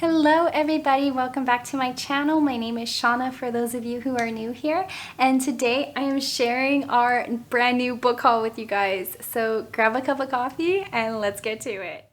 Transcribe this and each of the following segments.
Hello everybody, welcome back to my channel. My name is Shauna for those of you who are new here, and today I am sharing our brand new book haul with you guys. So grab a cup of coffee and let's get to it.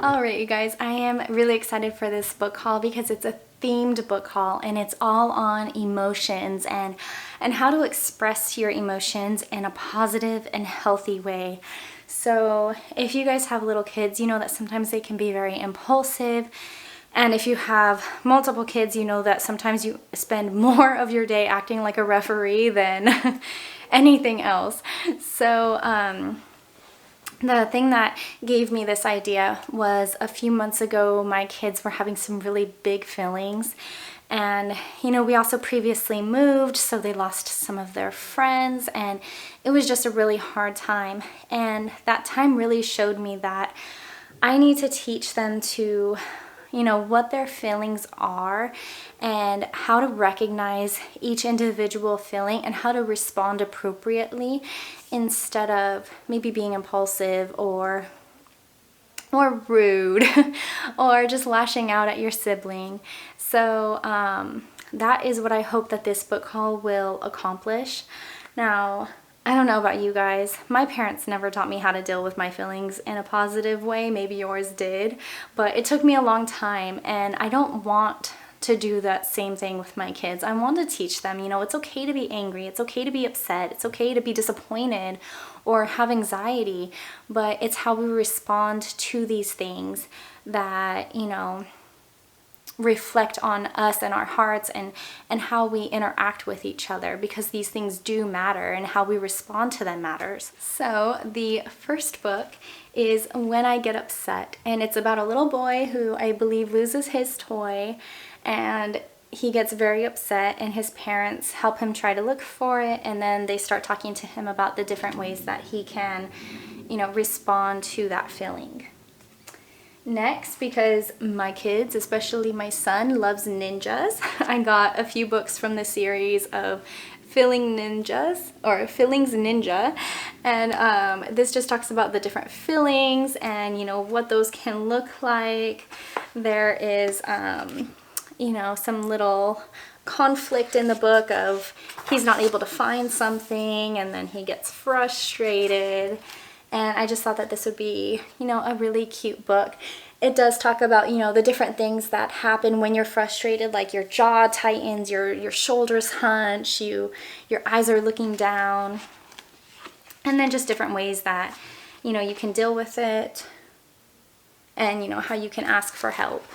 Alright you guys, I am really excited for this book haul because it's a themed book haul and it's all on emotions and how to express your emotions in a positive and healthy way. So if you guys have little kids, you know that sometimes they can be very impulsive, and if you have multiple kids, you know that sometimes you spend more of your day acting like a referee than anything else. So the thing that gave me this idea was a few months ago my kids were having some really big feelings, and we also previously moved, so they lost some of their friends and it was just a really hard time. And that time really showed me that I need to teach them to what their feelings are and how to recognize each individual feeling and how to respond appropriately instead of maybe being impulsive or rude or just lashing out at your sibling. So that is what I hope that this book haul will accomplish. Now, I don't know about you guys. My parents never taught me how to deal with my feelings in a positive way. Maybe yours did, but it took me a long time, and I don't want to do that same thing with my kids. I want to teach them, it's okay to be angry, it's okay to be upset, it's okay to be disappointed or have anxiety, but it's how we respond to these things that, reflect on us and our hearts and how we interact with each other, because these things do matter and how we respond to them matters. So the first book is When I Get Upset, and it's about a little boy who I believe loses his toy and he gets very upset, and his parents help him try to look for it, and then they start talking to him about the different ways that he can respond to that feeling. Next, because my kids, especially my son, loves ninjas, I got a few books from the series of Feelings Ninja, and this just talks about the different feelings and what those can look like. There is some little conflict in the book of he's not able to find something and then he gets frustrated. And I just thought that this would be, a really cute book. It does talk about, the different things that happen when you're frustrated, like your jaw tightens, your shoulders hunch, your eyes are looking down, and then just different ways that, you can deal with it and, how you can ask for help.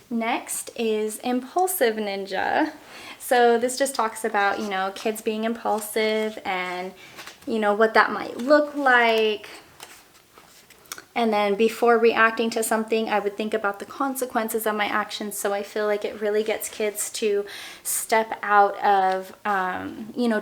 Next is Impulsive Ninja. So this just talks about, kids being impulsive and what that might look like. And then before reacting to something, I would think about the consequences of my actions. So I feel like it really gets kids to step out of,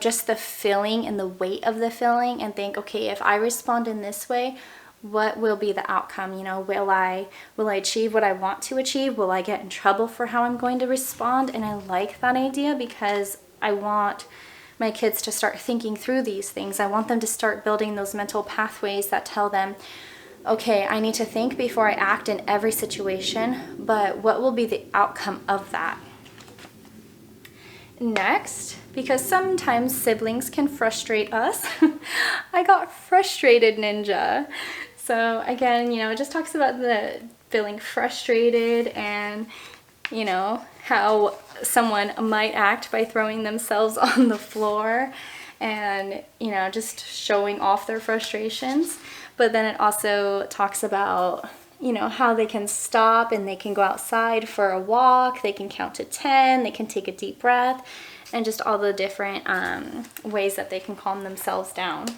just the feeling and the weight of the feeling and think, okay, if I respond in this way, what will be the outcome? Will I achieve what I want to achieve? Will I get in trouble for how I'm going to respond? And I like that idea because I want my kids to start thinking through these things. I want them to start building those mental pathways that tell them, okay, I need to think before I act in every situation, but what will be the outcome of that? Next, because sometimes siblings can frustrate us, I got Frustrated Ninja. So again, it just talks about the feeling frustrated and, how someone might act by throwing themselves on the floor and, just showing off their frustrations. But then it also talks about, how they can stop and they can go outside for a walk, they can count to 10, they can take a deep breath, and just all the different ways that they can calm themselves down.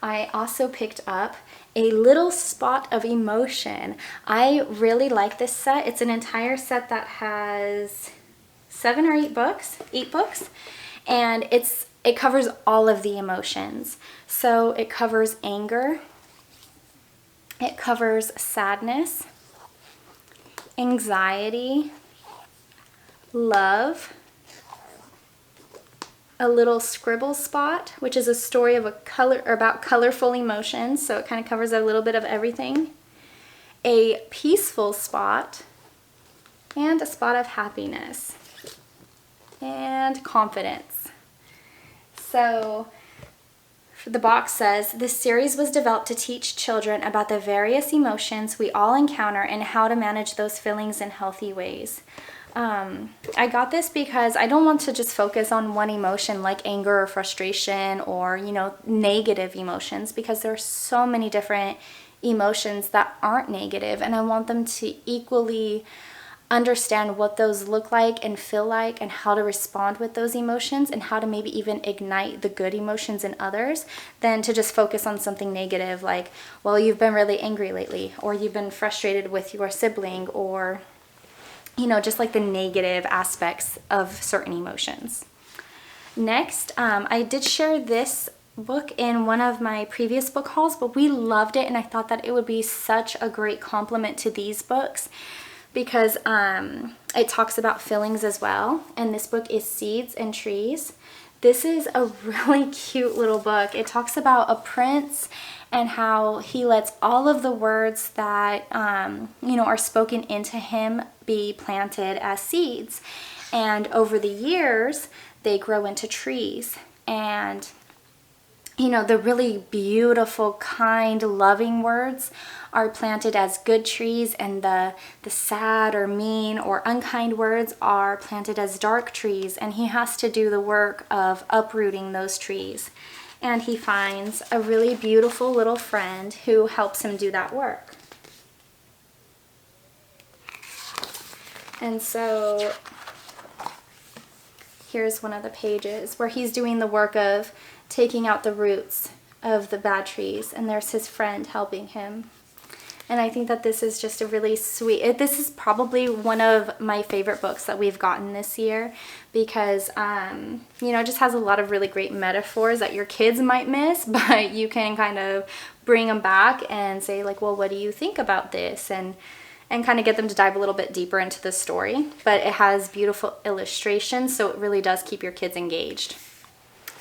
I also picked up A Little Spot of Emotion. I really like this set. It's an entire set that has 7 or 8 books, and it covers all of the emotions. So it covers anger, it covers sadness, anxiety, love, a little scribble spot, which is a story of about colorful emotions, so it kind of covers a little bit of everything. A peaceful spot, and a spot of happiness and confidence. So the box says, this series was developed to teach children about the various emotions we all encounter and how to manage those feelings in healthy ways. I got this because I don't want to just focus on one emotion like anger or frustration or, negative emotions, because there are so many different emotions that aren't negative, and I want them to equally understand what those look like and feel like and how to respond with those emotions and how to maybe even ignite the good emotions in others, than to just focus on something negative like, well, you've been really angry lately, or you've been frustrated with your sibling, or just like the negative aspects of certain emotions. Next, I did share this book in one of my previous book hauls, but we loved it, and I thought that it would be such a great complement to these books because it talks about feelings as well, and this book is Seeds and Trees. This is a really cute little book. It talks about a prince and how he lets all of the words that are spoken into him be planted as seeds, and over the years they grow into trees. And the really beautiful, kind, loving words are planted as good trees, and the sad or mean or unkind words are planted as dark trees, and he has to do the work of uprooting those trees. And he finds a really beautiful little friend who helps him do that work. And so here's one of the pages where he's doing the work of taking out the roots of the bad trees, and there's his friend helping him. And I think that this is just a really sweet, this is probably one of my favorite books that we've gotten this year because, it just has a lot of really great metaphors that your kids might miss, but you can kind of bring them back and say like, well, what do you think about this? And kind of get them to dive a little bit deeper into the story. But it has beautiful illustrations, so it really does keep your kids engaged.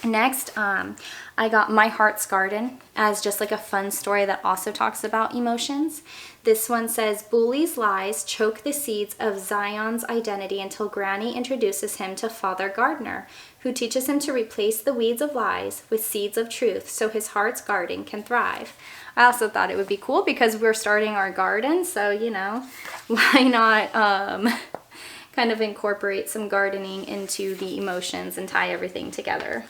Next, I got My Heart's Garden as just like a fun story that also talks about emotions. This one says, Bully's lies choke the seeds of Zion's identity until Granny introduces him to Father Gardener, who teaches him to replace the weeds of lies with seeds of truth so his heart's garden can thrive. I also thought it would be cool because we're starting our garden, so, why not kind of incorporate some gardening into the emotions and tie everything together.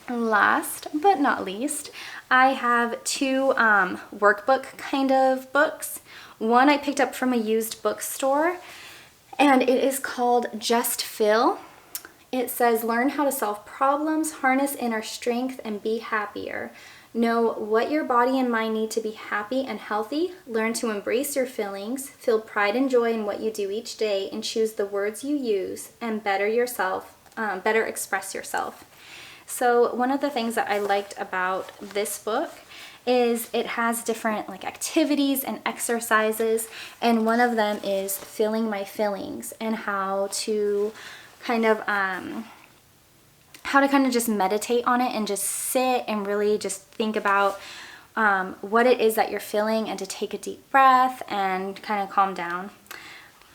Last but not least, I have two workbook kind of books. One I picked up from a used bookstore, and it is called Just Feel. It says, learn how to solve problems, harness inner strength, and be happier. Know what your body and mind need to be happy and healthy. Learn to embrace your feelings. Feel pride and joy in what you do each day, and choose the words you use and better express yourself. So one of the things that I liked about this book is it has different activities and exercises, and one of them is feeling my feelings and how to kind of just meditate on it and just sit and really just think about what it is that you're feeling, and to take a deep breath and kind of calm down.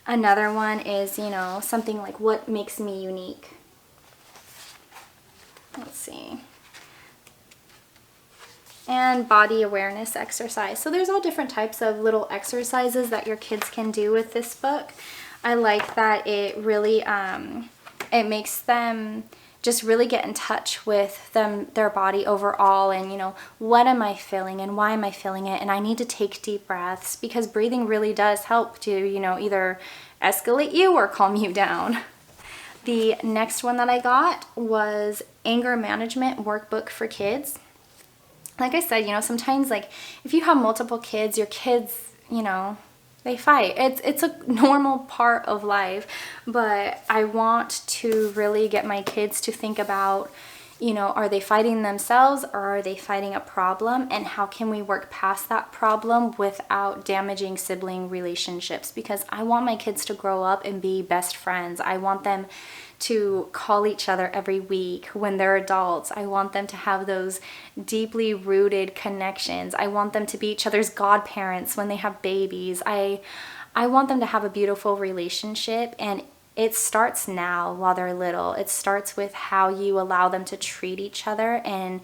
Another one is, something like what makes me unique. Let's see. And body awareness exercise. So there's all different types of little exercises that your kids can do with this book. I like that it really, it makes them just really get in touch with their body overall, and what am I feeling and why am I feeling it, and I need to take deep breaths, because breathing really does help to either escalate you or calm you down. The next one that I got was Anger Management Workbook for Kids. Like I said, sometimes if you have multiple kids, your kids, they fight. It's a normal part of life, but I want to really get my kids to think about, you know, are they fighting themselves or are they fighting a problem? And how can we work past that problem without damaging sibling relationships? Because I want my kids to grow up and be best friends. I want them to call each other every week when they're adults. I want them to have those deeply rooted connections. I want them to be each other's godparents when they have babies. I want them to have a beautiful relationship, and it starts now while they're little. It starts with how you allow them to treat each other and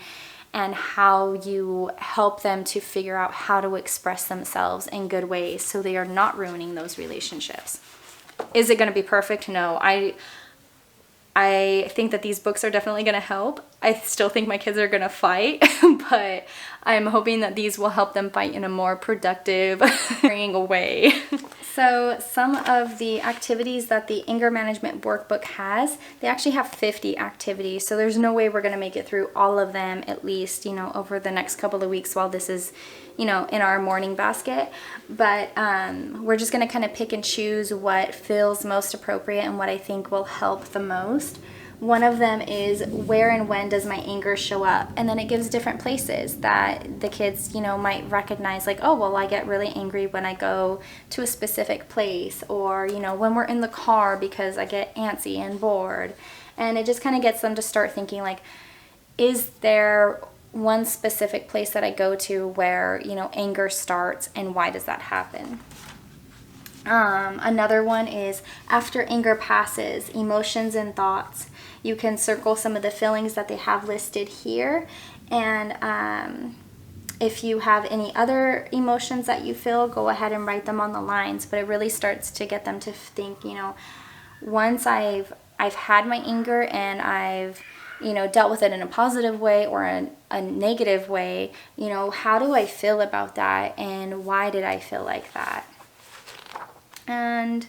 how you help them to figure out how to express themselves in good ways so they are not ruining those relationships. Is it going to be perfect? No. I think that these books are definitely going to help. I still think my kids are going to fight, but I'm hoping that these will help them fight in a more productive, freeing way. So some of the activities that the anger management workbook has, they actually have 50 activities. So there's no way we're going to make it through all of them, at least, you know, over the next couple of weeks while this is, you know, in our morning basket. But we're just going to kind of pick and choose what feels most appropriate and what I think will help the most. One of them is where and when does my anger show up? And then it gives different places that the kids, you know, might recognize, like, oh, well, I get really angry when I go to a specific place, or, you know, when we're in the car because I get antsy and bored. And it just kind of gets them to start thinking, like, is there one specific place that I go to where, you know, anger starts, and why does that happen? Another one is after anger passes, emotions and thoughts. You can circle some of the feelings that they have listed here, and if you have any other emotions that you feel, go ahead and write them on the lines. But it really starts to get them to think, you know, once I've had my anger and I've, you know, dealt with it in a positive way or a negative way, you know, how do I feel about that, and why did I feel like that? And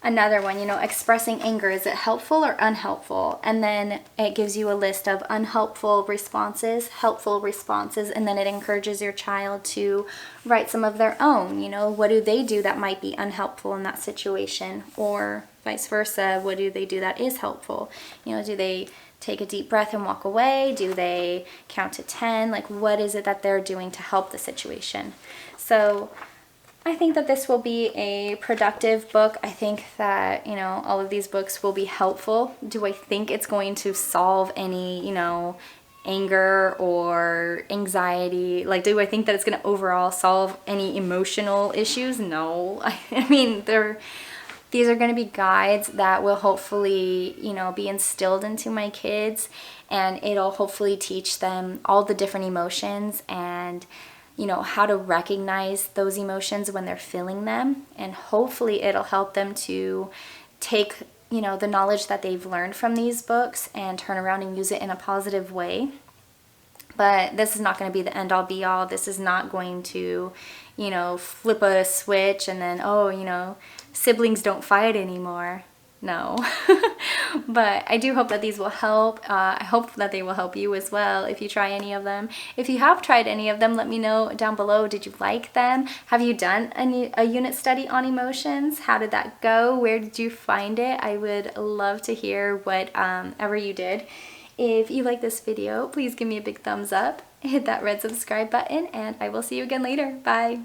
another one, you know, expressing anger, is it helpful or unhelpful? And then it gives you a list of unhelpful responses, helpful responses, and then it encourages your child to write some of their own. You know, what do they do that might be unhelpful in that situation, or vice versa? What do they do that is helpful? You know, do they take a deep breath and walk away? Do they count to 10? Like, what is it that they're doing to help the situation? So I think that this will be a productive book. I think that, you know, all of these books will be helpful. Do I think it's going to solve any, you know, anger or anxiety? Like, do I think that it's going to overall solve any emotional issues? No. I mean, these are going to be guides that will hopefully, you know, be instilled into my kids, and it'll hopefully teach them all the different emotions and, you know, how to recognize those emotions when they're feeling them. And hopefully it'll help them to take, you know, the knowledge that they've learned from these books and turn around and use it in a positive way. But this is not going to be the end all be all. This is not going to, you know, flip a switch and then, oh, you know, siblings don't fight anymore. No. But I do hope that these will help. I hope that they will help you as well if you try any of them. If you have tried any of them, let me know down below. Did you like them? Have you done a unit study on emotions? How did that go? Where did you find it? I would love to hear whatever you did. If you like this video, please give me a big thumbs up, hit that red subscribe button, and I will see you again later. Bye.